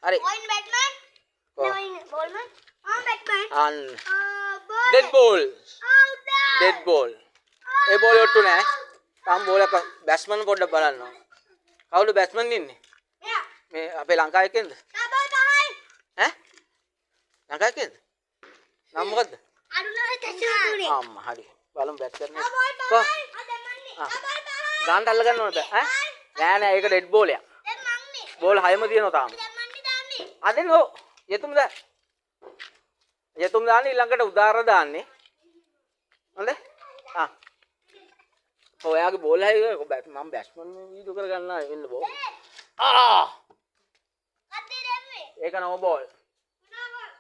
හරි. Oin Batman. Oin Ballman. Batman. අන්න. Ball. Dead ball. Out. Dead ball. ඒ ball ඔට්ටු නෑ. තාම බෝලක බැට්ස්මන් පොඩ්ඩක් බලන්න ඕන. කවුද බැට්ස්මන් ඉන්නේ? Yeah. මේ අපේ ලංකාවේ කෙන්ද? Double තමයි. ඈ? ලංකාවේ කෙන්ද? නම මොකද්ද? අරුණා තෙසුතුනේ. අම්මා හරි. බලමු බැට් කරන්න. Double තමයි. අදමන්නේ. Double තමයි. ගාන්ට අල්ල ගන්න ඕනද? ඈ? නෑ නෑ ඒක ඩෙඩ් බෝලයක්. දැන් මන්නේ. බෝල් 6ම තියෙනවා තාම. දැම්මන්නේ දාන්නේ. අදින් ඕ යතුම් දා. යතුම් දාන්නේ ඊළඟට උදාර දාන්නේ. හොඳේ? ආ. ඔයාගේ බෝල් හයි මම බැට්ස්මන් වීඩියෝ කරගන්න එන්න බෝ. ආ! කද්දේ දැම්මේ. ඒක නෝ බෝල්.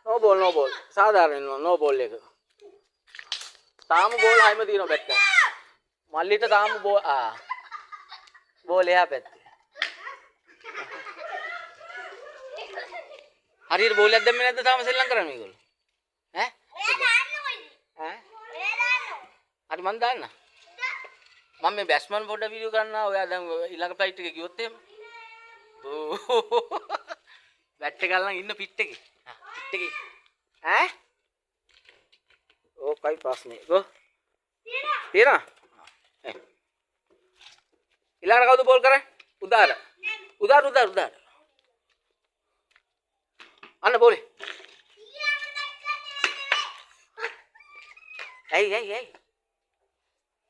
නෝ බෝල්. සාධාරණ නෝ බෝල් එක. තාම බෝල් 6ම තියෙනවා බැට් එක. මල්ලිට තාම බෝල් බෝල් එහා පැත්තේ. හරියට බෝලයක් දැම්මේ නැද්ද තාම සෙල්ලම් කරන්නේ මේගොල්ලෝ? ඈ? ඔයා දාන්න කොයිද? ඈ? ඔයා දාන්න. හරි මන් දාන්න. මම මේ බැට්ස්මන් පොඩ්ඩක් වීඩියෝ කරනවා. ඔයා දැන් ඊළඟ ෆ්ලයිට් එකේ ගියොත් එහෙම. බැට් එක අල්ලන් ඉන්න පිට් එකේ. පිට් එකේ. ඈ? ඕකයි ප්‍රශ්නේ. ගෝ. තියනවා. ඊළඟට කවුද බෝල් කරන්නේ? උදාර. අන්න බෝලේ.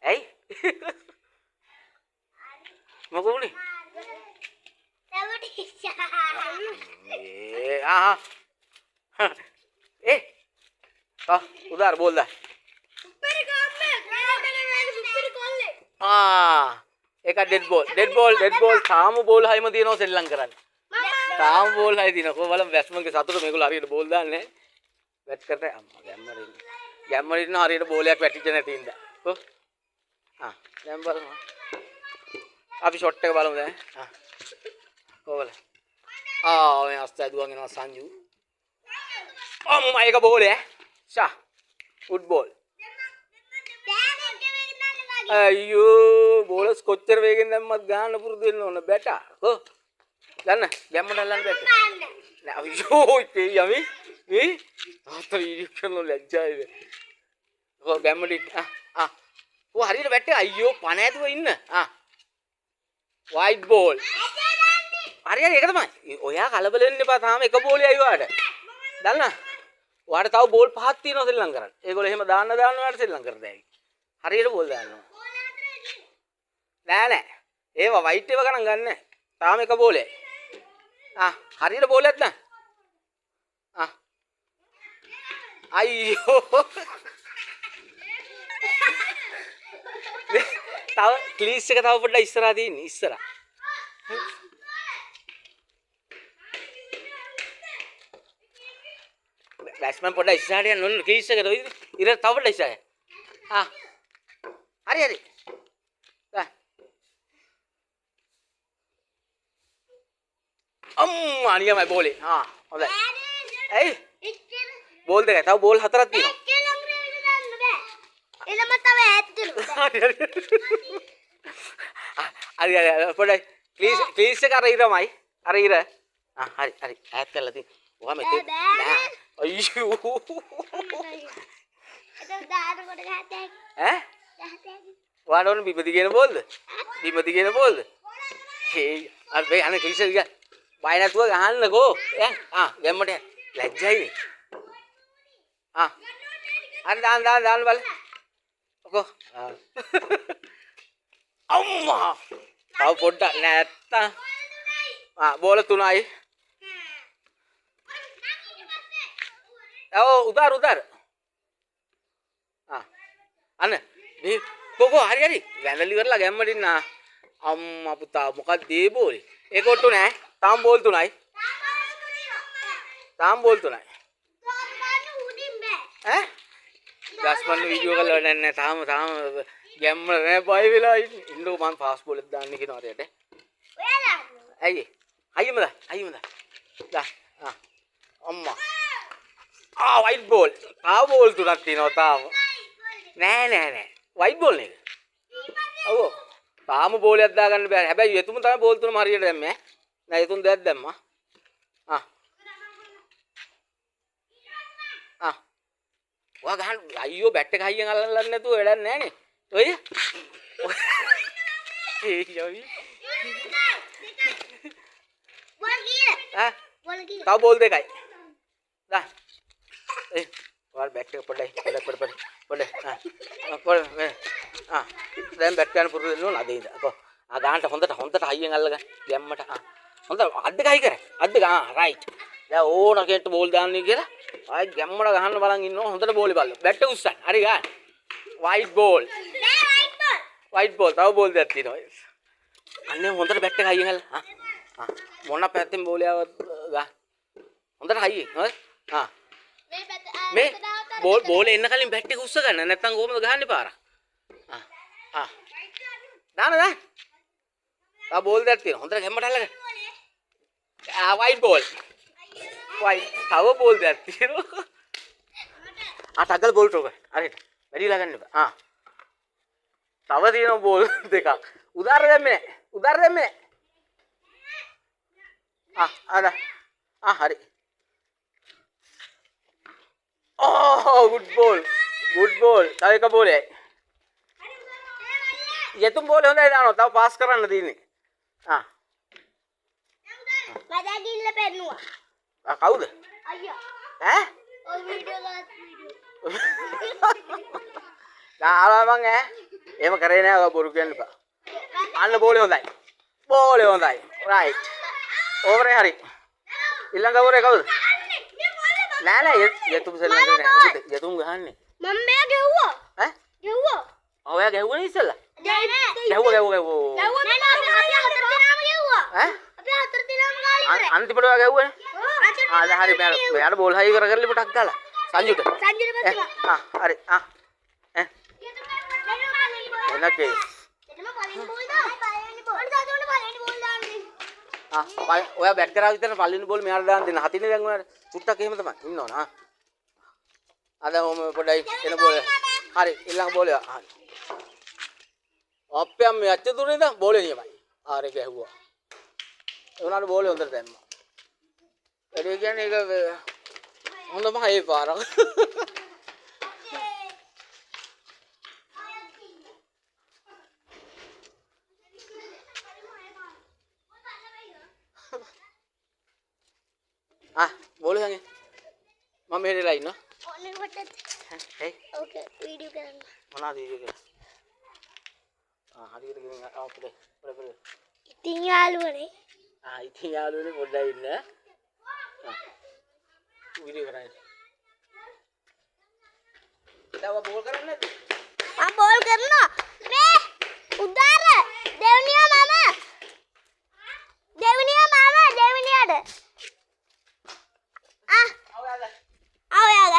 ඇයි? මොකෝනේ? उधार बोल दा एक डेड बॉल තාම බෝල් හයිම දිනනවා ශ්‍රී ලංකාවේ තාම බෝල් හයි දිනන කොහොමද බැට්ස්මන්ගේ සතුට මේගොල්ලෝ හරියට බෝල් දාන්නේ බැට් කරට අම්මා ගැම්මරින්න හරියට බෝලයක් වැටිච්ච නැති ඉඳා කො දැන් බලමු අපි ෂොට් එක බලමු දැන් කොහොමද මේ අස්තය දුවන් එනවා සංජු අම්මා ඒක බෝලේ ෂා ෆුට්බෝල් අයියෝ බෝලස් කොච්චර වේගෙන් දැම්මත් ගන්න පුරුදු වෙන්න ඕන බැටා කො ගන්න ගැම්මට අල්ලන්න බැට නෑ අයියෝ ඉතේ යමි මේ තාත්තා වීඩියෝ කරන ලැජ්ජායි කො ගැම්මට ඔය හරියට බැට් එක අයියෝ පණ ඇතුව ඉන්න වයිට් බෝල් හරි ඒක තමයි ඔයා කලබල වෙන්න එපා තාම එක බෝලේ අය වාට දන්නා ඔයාට තව බෝල් පහක් තියෙනවා ශ්‍රී ලංකාවේ ඒගොල්ලෝ එහෙම දාන්න ඔයාට ශ්‍රී ලංකාවට දැයි හරියට බෝල් දාන්නවා නෑ ඒවා වයිට් ඒවා ගණන් ගන්න තාම එක බෝලේ හරියට බෝලයක් නා අයියෝ තව ක්ලීස් එක තව පොඩ්ඩක් ඉස්සරහා තියෙන්නේ ඉස්සරහා බැට්ස්මන් පොඩ්ඩක් ඉස්සරහට යන්න ඕන ක්ලීස් එකට ඉර තව පොඩ්ඩක් ඉස්සරහට හරි අම්මා අනියමයි බෝලේ හොඳයි ඇයි බෝල් දෙකයි තව බෝල් හතරක් තියෙනවා එළම තව ඈත තියෙනවා හරි පොඩ්ඩක් ක්ලීස් එක අර ඉරමයි අර ඉර හරි ඈත් කරලා තියෙන ඔයා මෙතේ නෑ අයියෝ අද දාන කොට ගහතේ ඔයාට ඕන බිම දිගේන බෝල්ද හේ අර බෑ අනේ ක්ලීස් එක බය නැතුව ගහන්නකෝ ගැම්මට ලැජ්ජයිනේ හරි දාන්න බල ඔකෝ අම්මා තව පොඩ්ඩක් නැත්තා බෝල 3යි උදාර අන්න මේ කොකෝ හරි වැඳලි කරලා ගැම්මට ඉන්න අම්මා පුතා මොකක්ද මේ බෝලේ ඒක ඔට්ටු නෑ තාම බෝල් 3යි බැට්ස්මන් වීඩියෝ කරලා වැඩක් නෑ තාම ගැම්ම නෑ බය වෙලා ඉන්නකෝ මම ෆාස්ට් බෝල් එක දාන්න කියනවා හරියට ඔයාලා ඇයි අයියමද දා අම්මා වයිට් බෝල් තාම බෝල් 3ක් තියෙනවා තාම නෑ වයිට් බෝල් නේද ඔව් තාම බෝලයක් දාගන්න බෑ හැබැයි එතුම තමයි බෝල් 3ම හරියට දැම්මේ නෑ එතුම් දෙයක් දැම්මා ආ ඔයා ගහන්න අයියෝ බැට් එක හයියෙන් අල්ලන්න නැතුව වැඩක් නැහැ නේ ඔය ඒ යවි ආ තව බෝල් දෙකයි දා ඒ ඔයාලා බැට් එක පොඩ්ඩයි පොඩ්ඩයි ආ දැන් බැට් ගන්න පුරුදු වෙන්න ඕන අද ඉඳන් කො ආ ගානට හොඳට හයියෙන් අල්ලගන්න ගැම්මට ආ හොඳ අද්ද ගහයි කර අද්ද ආ රයිට් දැන් ඕන කෙනෙක්ට බෝල් දාන්නේ කියලා ආයි ගැම්මට ගහන්න බලන් ඉන්නවා හොඳට බෝලේ බලන්න බැට් එක උස්සන්න හරි ගන්න වයිට් බෝල් තව බෝල් දෙකක් තියෙනවා අන්නේ හොඳට බැට් එක හයියෙන් අල්ල ආ මොන පැත්තෙන් බෝලේ ආවත් ගන්න හොඳට හයියෙන් හරි ආ මේ බෝලේ එන්න කලින් බැට් එක උස්ස ගන්න නැත්නම් කොහොමද ගහන්නේ පාර ආ දාන්න තව බෝල් දෙකක් තියෙනවා හොඳට ගැම්මට අල්ලගන්න වයිට් බෝල් තව බෝල් දෙකක් තියෙනවා ටගල් බෝල් ටෝක හරියට වැඩිලා ගන්න එපා තව තියෙනවා බෝල් දෙකක් උදාර දෙන්නේ නැහැ හරි good ball තව එක බෝලයි යතුම් බෝලේ හොඳයි දානවා තව පාස් කරන්න තියෙන්නේ මදා ගිල්ල පෙන්නුවා කවුද අයියා ඈ ඔය වීඩියෝ දාලා මං එහෙම කරේ නෑ ඔය බොරු කියන්න එපා අන්න බෝලේ හොඳයි රයිට් ඕවරේ හරි ඊළඟ ඕවරේ කවුද නෑ යතුම් සෙල්ලම් කරන්නේ නෑ යතුම් ගහන්නේ මම මෙයා ගෙව්වා ඈ ගෙව්වා ඔයා ගැහුවනේ ඉස්සෙල්ලා ගැහුවා නෑ අපි හතර දෙනාම ගෙව්වා ඈ අපි හතර දෙනාම ගාලා ඉවරයි අන්තිමට ඔයා ගැහුවනේ දැන් හරි මෙයාට බෝල් හයි කරගන්න ලිපටක් දාලා සංජුට පස්සේ හරි එනකේ ඔයා බැට් කරා විතර පල්ලින බෝල් මෙයාට දාන්න දෙන්න හතිනේ දැන් ඔයාට චුට්ටක් එහෙම තමයි ඉන්නවනේ අද ඔම පොඩ්ඩයි එන බෝල් හරි ඊළඟ බෝලේ හරි අප්පියම් මේ අච්ච දුරේ ඉඳන් බෝලේ නියමයි ආරේ ගැහුවා ඒ උනාට බෝලේ හොඳට දැම්මා වැඩි කියන්නේ ඒක හොඳම හයි පාරක් बोलो संगे मम्मी मेरे लाइन ना ඕනේ කොට है ඕකේ වීඩියෝ කරන්න बना दीजिए क्या हाँ हरी के लिए आओ पड़े ඉතින් යාළුවනේ हाँ इतनी यार उन्हें बोल रहा है ना वीडियो बनाए क्या वो बोल कर रहे ආ බෝල් කරනවා මේ උදාර දෙවනියා මාමා දෙවනියාට आओ यार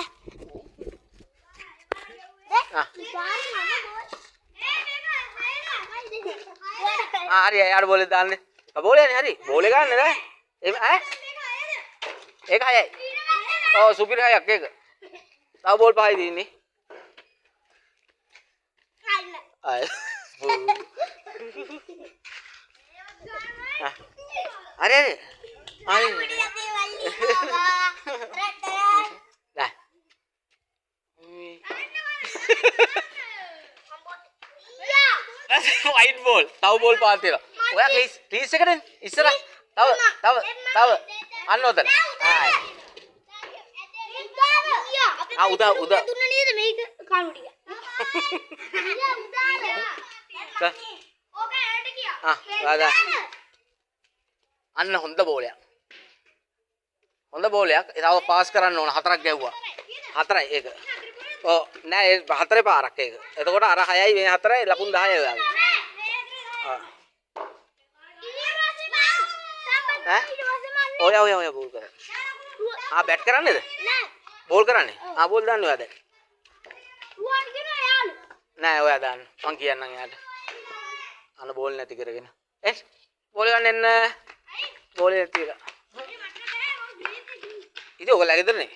हरी यार बोले डालने बोले नहीं हरी बोलेगा नहीं रे एक है ओ सुबीर है एक तब बोल पाई दी नहीं अरे अरे वाइट बॉल ताऊ बॉल पाते लो ओया प्लीज सेकंड इස්සර තව අන්න උතන උදා දුන්න නේද මේක කණු ටික ඕක ඇරට ගියා වාදා අන්න හොඳ බෝලයක් තව පාස් කරන්න ඕන හතරක් ගැව්වා හතරයි ඒක ඔව් නෑ ඒ හතරේ පාරක් ඒක එතකොට අර 6යි මේ 4යි ලකුණු 10යි ඔයාගේ ඔය බෝල් කරා බැට් කරන්නේද බෝල් කරන්නේ බෝල් දාන්න ඔයා දැන් නෑ ඔයා දාන්න මං කියන්නම් එයාට අන්න බෝල් නැති කරගෙන බෝල් ගන්න එන්න බෝල් නැති එක ඉතින් ඔයගොල්ලෝ ඇගෙදරනේ